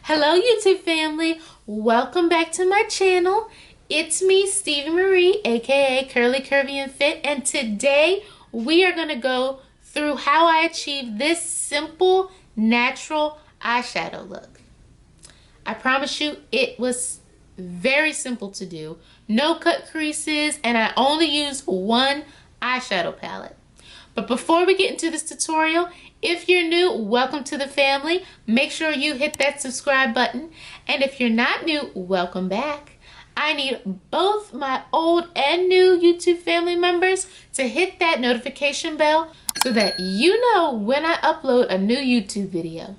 Hello YouTube family, welcome back to my channel. It's me, Stevie Marie, aka Curly Curvy and Fit, and today we are going to go through how I achieved this simple natural eyeshadow look. I promise you it was very simple to do, no cut creases, and I only used one eyeshadow palette. But before we get into this tutorial, if you're new, welcome to the family. Make sure you hit that subscribe button. And if you're not new, welcome back. I need both my old and new YouTube family members to hit that notification bell so that you know when I upload a new YouTube video.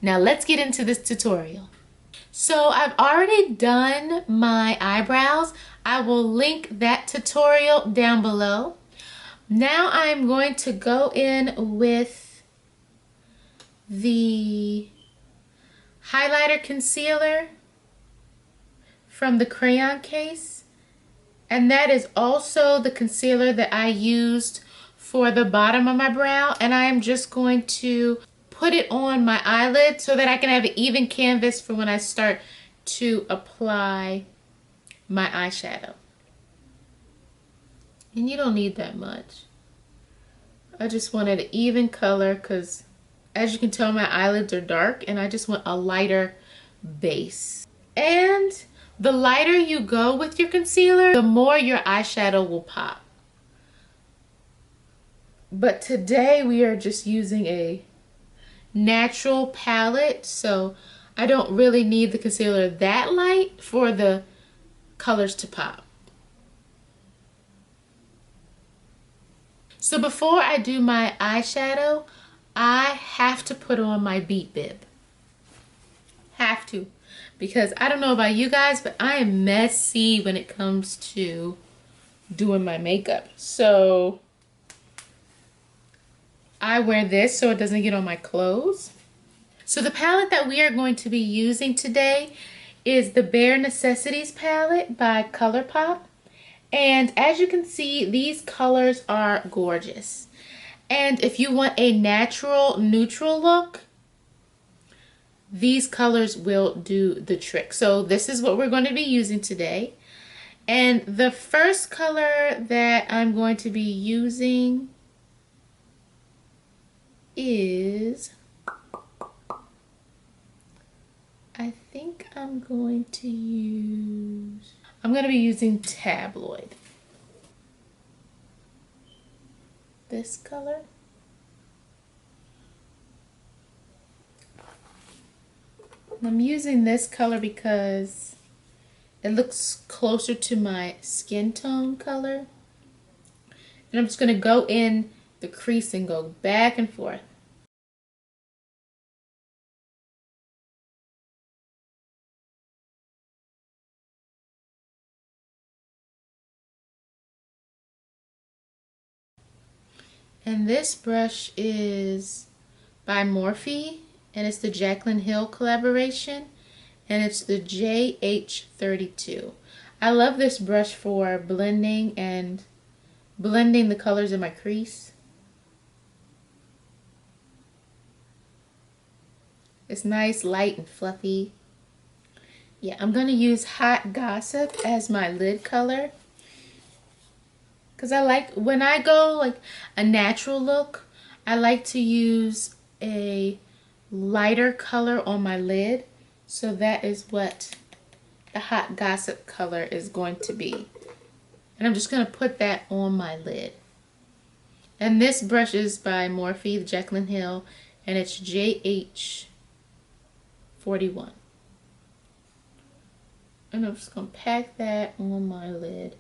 Now let's get into this tutorial. So I've already done my eyebrows. I will link that tutorial down below. Now I'm going to go in with the highlighter concealer from the crayon case, and that is also the concealer that I used for the bottom of my brow, and I am just going to put it on my eyelid so that I can have an even canvas for when I start to apply my eyeshadow. And you don't need that much. I just wanted an even color because, as you can tell, my eyelids are dark and I just want a lighter base. And the lighter you go with your concealer, the more your eyeshadow will pop. But today we are just using a natural palette, so I don't really need the concealer that light for the colors to pop. So before I do my eyeshadow, I have to put on my beat bib. Have to. Because I don't know about you guys, but I am messy when it comes to doing my makeup. So I wear this so it doesn't get on my clothes. So the palette that we are going to be using today is the Bare Necessities palette by ColourPop. And as you can see, these colors are gorgeous. And if you want a natural, neutral look, these colors will do the trick. So this is what we're going to be using today. And the first color that I'm going to be using is, I think I'm going to be using Tabloid. This color. And I'm using this color because it looks closer to my skin tone color. And I'm just going to go in the crease and go back and forth. And this brush is by Morphe, and it's the Jaclyn Hill collaboration, and it's the JH32. I love this brush for blending the colors in my crease. It's nice, light, and fluffy. Yeah, I'm going to use Hot Gossip as my lid color. Because I like, when I go like a natural look, I like to use a lighter color on my lid. So that is what the Hot Gossip color is going to be. And I'm just going to put that on my lid. And this brush is by Morphe, the Jaclyn Hill, and it's JH41. And I'm just going to pack that on my lid.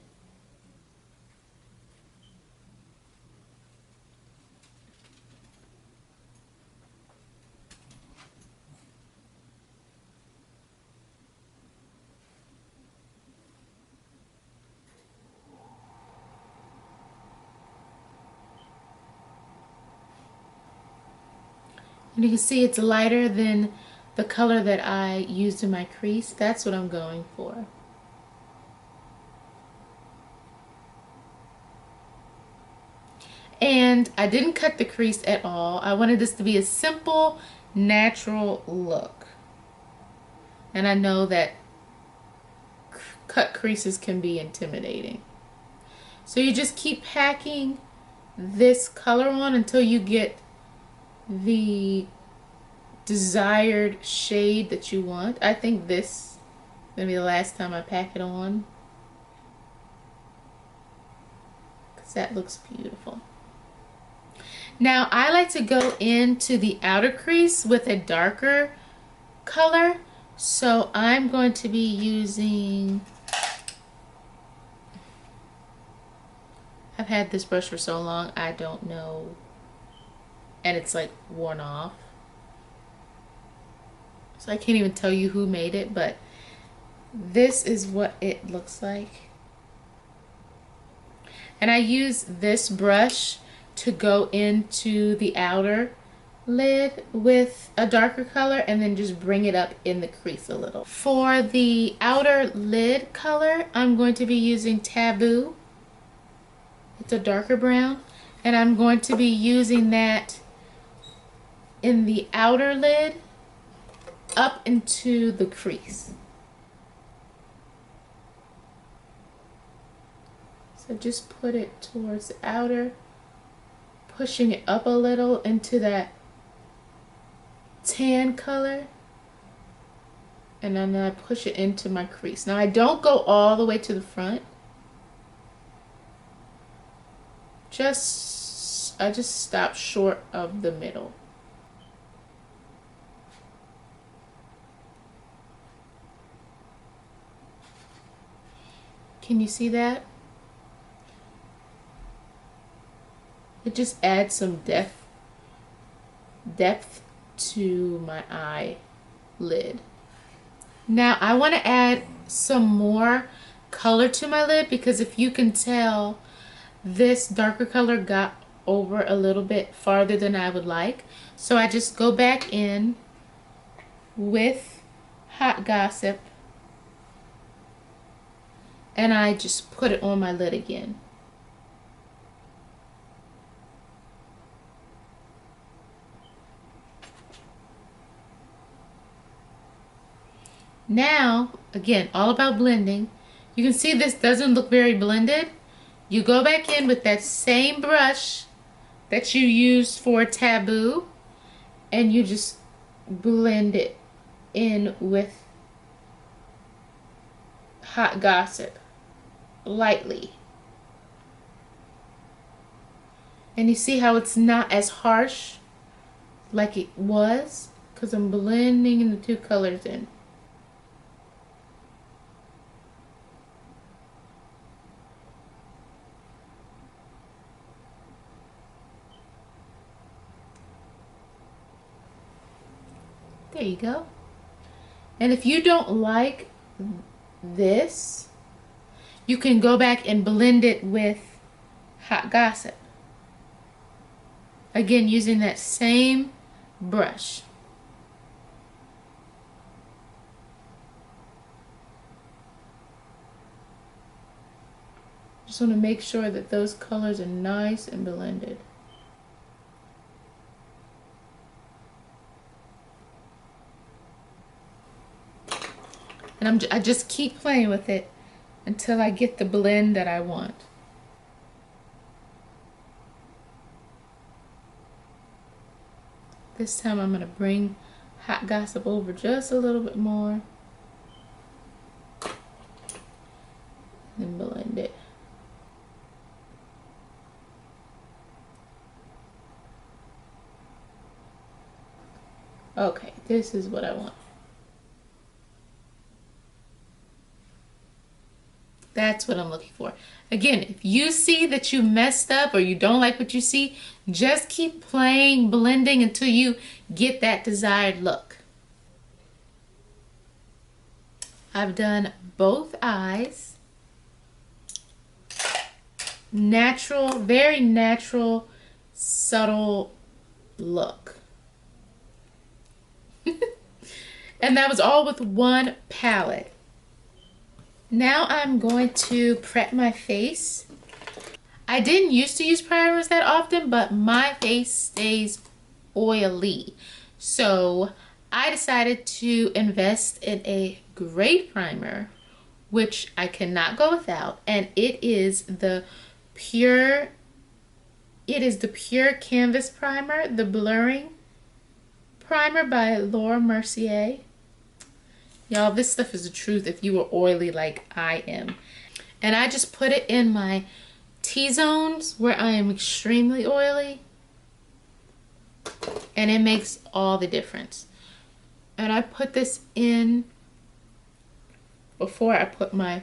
And you can see it's lighter than the color that I used in my crease. That's what I'm going for. And I didn't cut the crease at all. I wanted this to be a simple, natural look. And I know that cut creases can be intimidating. So you just keep packing this color on until you get the desired shade that you want. I think this is going to be the last time I pack it on, because that looks beautiful. Now I like to go into the outer crease with a darker color, so I'm going to be using, I've had this brush for so long I don't know, and it's like worn off, so I can't even tell you who made it, but this is what it looks like. And I use this brush to go into the outer lid with a darker color and then just bring it up in the crease a little. For the outer lid color, I'm going to be using Taboo. It's a darker brown, and I'm going to be using that in the outer lid up into the crease. So just put it towards the outer, pushing it up a little into that tan color, and then I push it into my crease. Now I don't go all the way to the front. I just stop short of the middle. Can you see that? It just adds some depth to my eyelid. Now I want to add some more color to my lid, because if you can tell, this darker color got over a little bit farther than I would like. So I just go back in with Hot Gossip and I just put it on my lid again. Now, again, all about blending. You can see this doesn't look very blended. You go back in with that same brush that you used for Taboo, and you just blend it in with Hot Gossip lightly. And you see how it's not as harsh like it was, because I'm blending the two colors in. There you go. And if you don't like this, you can go back and blend it with Hot Gossip. Again, using that same brush. Just want to make sure that those colors are nice and blended. And I just keep playing with it until I get the blend that I want. This time I'm going to bring Hot Gossip over just a little bit more and blend it. Okay, this is what I want. That's what I'm looking for. Again, if you see that you messed up or you don't like what you see, just keep playing, blending until you get that desired look. I've done both eyes. Natural, very natural, subtle look. And that was all with one palette. Now I'm going to prep my face. I didn't used to use primers that often, but my face stays oily. So I decided to invest in a great primer, which I cannot go without, and pure it is the Pure Canvas Primer, the Blurring Primer by Laura Mercier. Y'all, this stuff is the truth if you are oily like I am. And I just put it in my T-zones where I am extremely oily. And it makes all the difference. And I put this in before I put my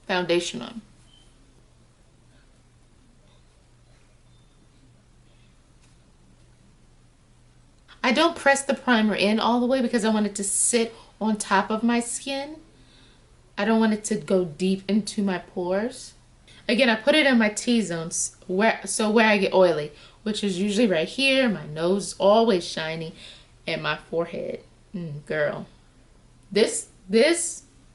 foundation on. I don't press the primer in all the way because I want it to sit on top of my skin. I don't want it to go deep into my pores. Again, I put it in my T-zones, where I get oily, which is usually right here. My nose is always shiny, and my forehead. Girl, this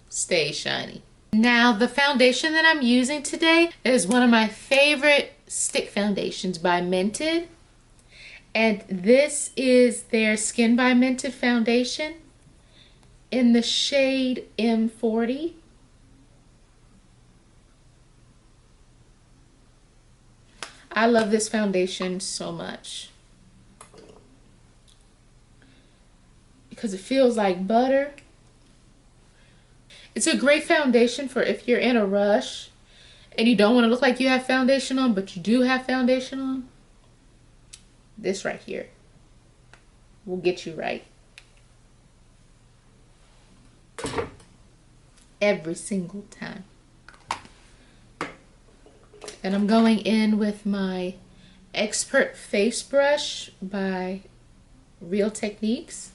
stays shiny. Now, the foundation that I'm using today is one of my favorite stick foundations by Mented. And this is their Skin by Mented foundation in the shade M40. I love this foundation so much because it feels like butter. It's a great foundation for if you're in a rush and you don't want to look like you have foundation on, but you do have foundation on. This right here will get you right. Every single time. And I'm going in with my Expert Face Brush by Real Techniques.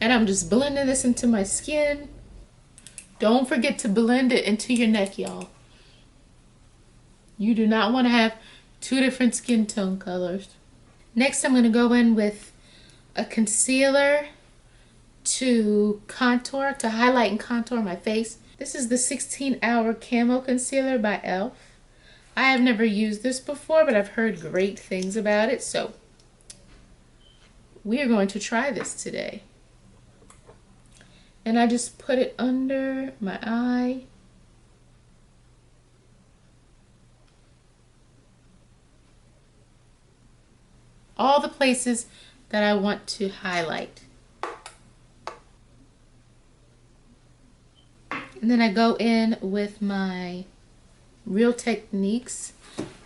And I'm just blending this into my skin. Don't forget to blend it into your neck, y'all. You do not want to have two different skin tone colors. Next, I'm going to go in with a concealer to contour, to highlight and contour my face. This is the 16-Hour Camo Concealer by e.l.f. I have never used this before, but I've heard great things about it, so we are going to try this today. And I just put it under my eye. All the places that I want to highlight. And then I go in with my Real Techniques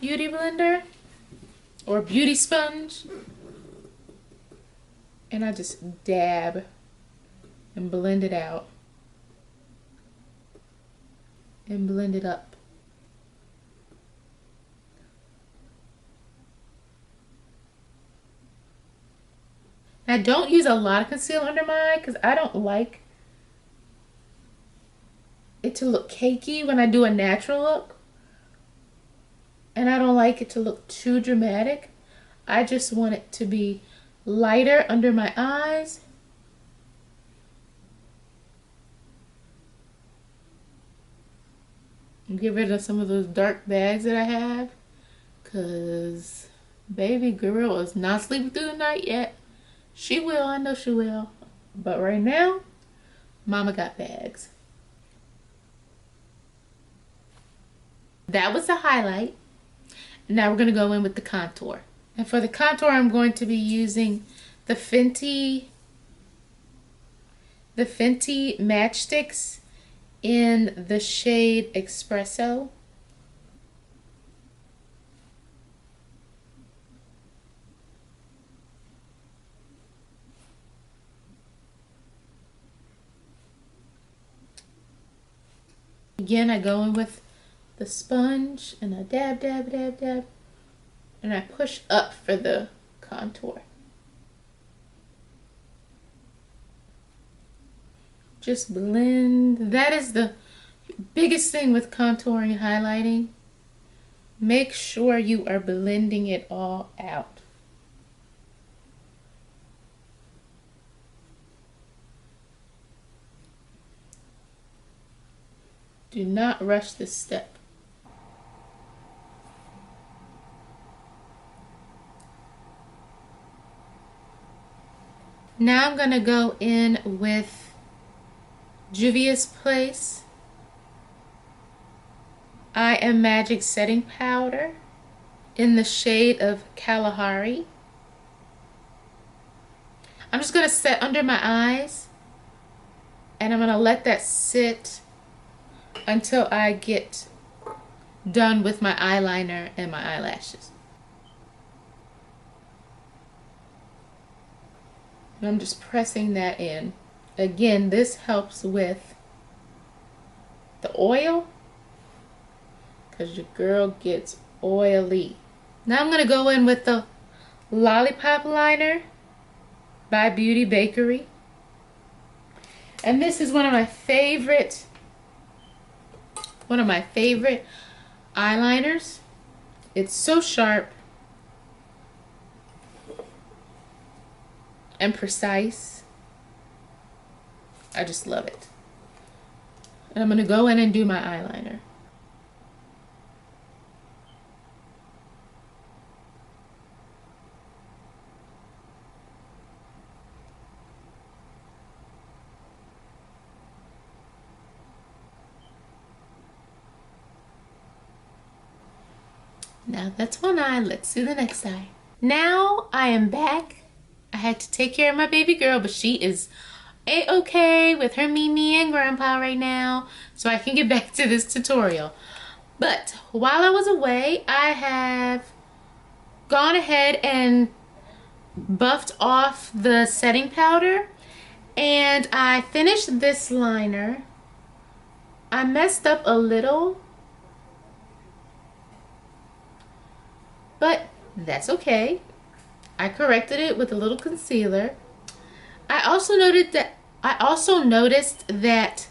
Beauty Blender or Beauty Sponge. And I just dab and blend it out and blend it up. Now, don't use a lot of concealer under my eye because I don't like it to look cakey when I do a natural look, and I don't like it to look too dramatic. I just want it to be lighter under my eyes. Get rid of some of those dark bags that I have, because baby girl is not sleeping through the night yet. She will, I know she will. But right now, mama got bags. That was the highlight. Now we're going to go in with the contour. And for the contour, I'm going to be using the Fenty Matchsticks in the shade Espresso. Again, I go in with the sponge and I dab, dab, dab, dab, and I push up for the contour. Just blend. That is the biggest thing with contouring and highlighting. Make sure you are blending it all out. Do not rush this step. Now I'm gonna go in with Juvia's Place I Am Magic setting powder in the shade of Kalahari. I'm just gonna set under my eyes and I'm gonna let that sit until I get done with my eyeliner and my eyelashes. And I'm just pressing that in. Again, this helps with the oil because your girl gets oily. Now I'm gonna go in with the Lollipop Liner by Beauty Bakery. And this is one of my favorite eyeliners. It's so sharp and precise. I just love it. And I'm gonna go in and do my eyeliner. Now that's one eye, let's do the next eye. Now I am back. I had to take care of my baby girl, but she is a-okay with her Mimi and Grandpa right now, so I can get back to this tutorial. But while I was away, I have gone ahead and buffed off the setting powder, and I finished this liner. I messed up a little, but that's okay. I corrected it with a little concealer. I also noticed that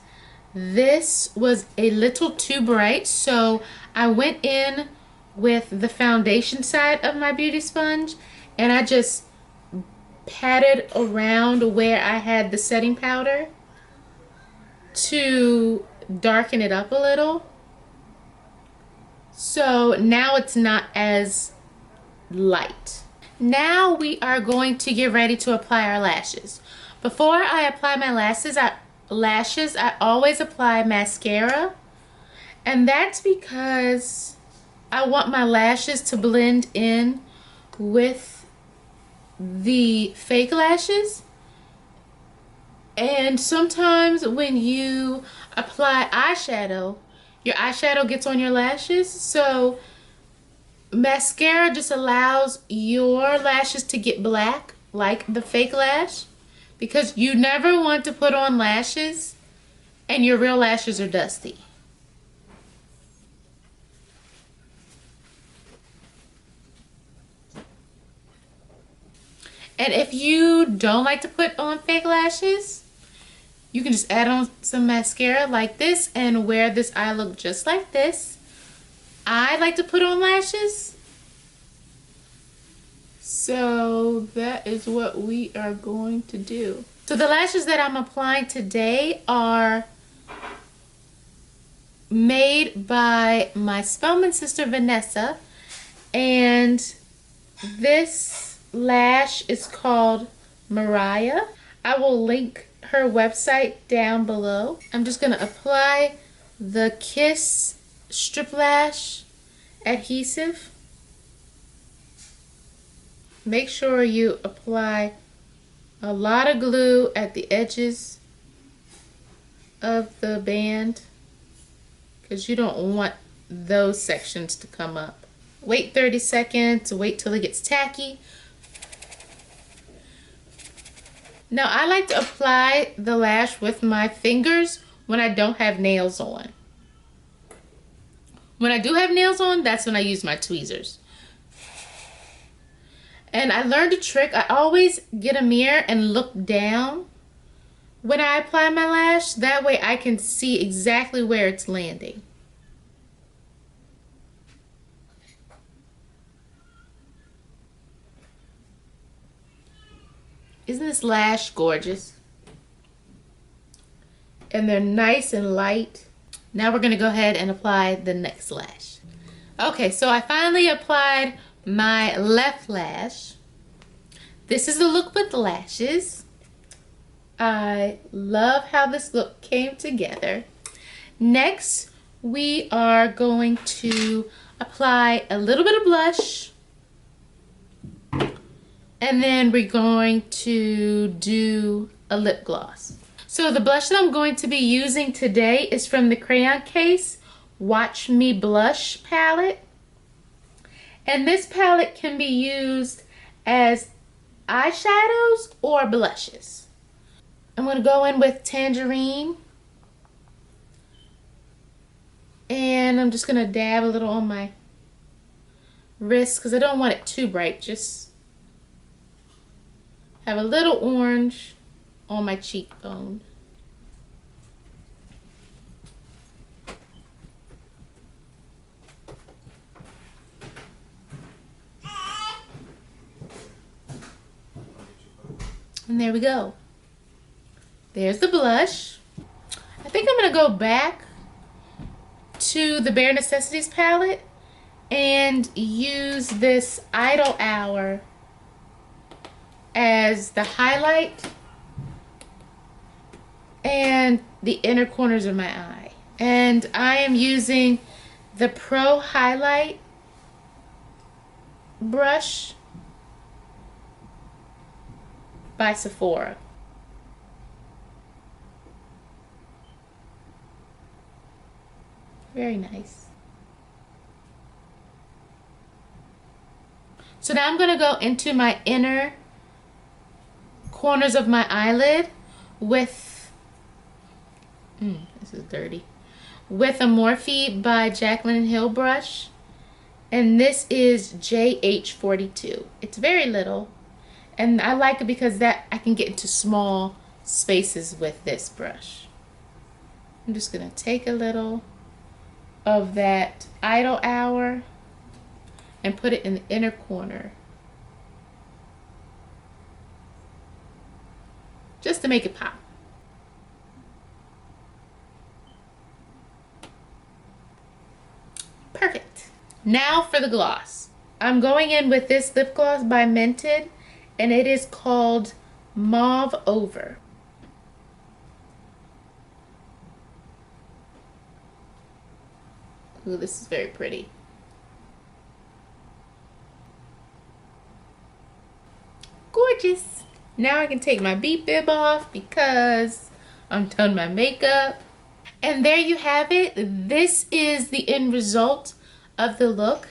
this was a little too bright, so I went in with the foundation side of my beauty sponge and I just patted around where I had the setting powder to darken it up a little. So now it's not as light. Now we are going to get ready to apply our lashes. Before I apply my lashes, I always apply mascara, and that's because I want my lashes to blend in with the fake lashes. And sometimes when you apply eyeshadow, your eyeshadow gets on your lashes, so mascara just allows your lashes to get black like the fake lash, because you never want to put on lashes and your real lashes are dusty. And if you don't like to put on fake lashes, you can just add on some mascara like this and wear this eye look just like this. I like to put on lashes, so that is what we are going to do. So the lashes that I'm applying today are made by my Spelman sister Vanessa, and this lash is called Mariah. I will link her website down below. I'm just going to apply the Kiss Strip Lash adhesive. Make sure you apply a lot of glue at the edges of the band, because you don't want those sections to come up. Wait 30 seconds, wait till it gets tacky. Now I like to apply the lash with my fingers when I don't have nails on. When I do have nails on, that's when I use my tweezers. And I learned a trick. I always get a mirror and look down when I apply my lash. That way I can see exactly where it's landing. Isn't this lash gorgeous? And they're nice and light. Now we're gonna go ahead and apply the next lash. Okay, so I finally applied my left lash. This is the look with lashes. I love how this look came together. Next, we are going to apply a little bit of blush. And then we're going to do a lip gloss. So the blush that I'm going to be using today is from the Crayon Case Watch Me Blush palette. And this palette can be used as eyeshadows or blushes. I'm going to go in with Tangerine. And I'm just going to dab a little on my wrist because I don't want it too bright. Just have a little orange on my cheekbone. And there we go. There's the blush. I think I'm going to go back to the Bare Necessities palette and use this Idle Hour as the highlight and the inner corners of my eye. And I am using the Pro Highlight brush by Sephora. Very nice. So now I'm going to go into my inner corners of my eyelid with, this is dirty, with a Morphe by Jaclyn Hill brush. And this is JH42. It's very little. And I like it because that I can get into small spaces with this brush. I'm just going to take a little of that Idle Hour and put it in the inner corner. Just to make it pop. Perfect. Now for the gloss. I'm going in with this lip gloss by Mented, and it is called Mauve Over. Ooh, this is very pretty. Gorgeous. Now I can take my bead bib off because I'm done my makeup. And there you have it. This is the end result of the look.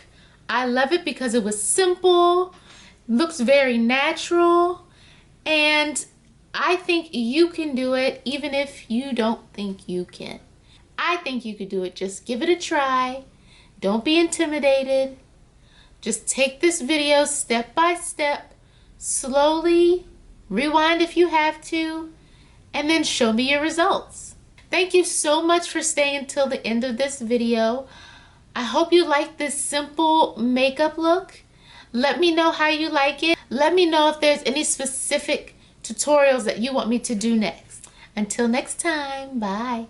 I love it because it was simple, looks very natural, and I think you can do it even if you don't think you can. I think you could do it. Just give it a try. Don't be intimidated. Just take this video step by step, slowly, rewind if you have to, and then show me your results. Thank you so much for staying until the end of this video. I hope you like this simple makeup look. Let me know how you like it. Let me know if there's any specific tutorials that you want me to do next. Until next time, bye.